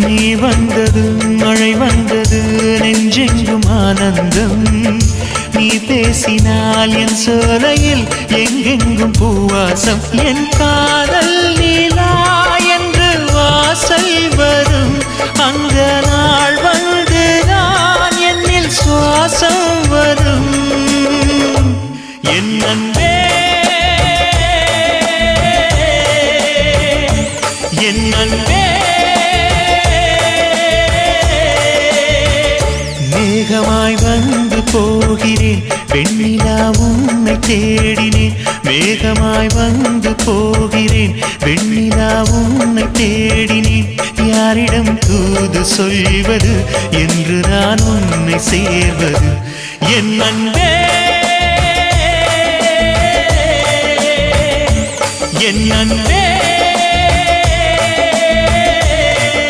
நீ வந்தது மழை வந்தது நெஞ்செங்கும் ஆனந்தம் நீ பேசினால் என் சோலையில் எங்கெங்கும் பூவாசம் என் காதல் நீலா என்று வாசல் வரும் அந்த நாள் வந்து நான் என்னில் சுவாசம் வரும் என் அன்பே என் அன்பே மேகமாய் வந்து போகிறேன் வெண்ணிலா உன்னை தேடினேன் மேகமாய் வந்து போகிறேன் வெண்ணிலா உன்னை தேடினேன் யாரிடம் தூது சொல்வது என்று நான் உன்னை சேர்வது என் அன்பே என் அன்பே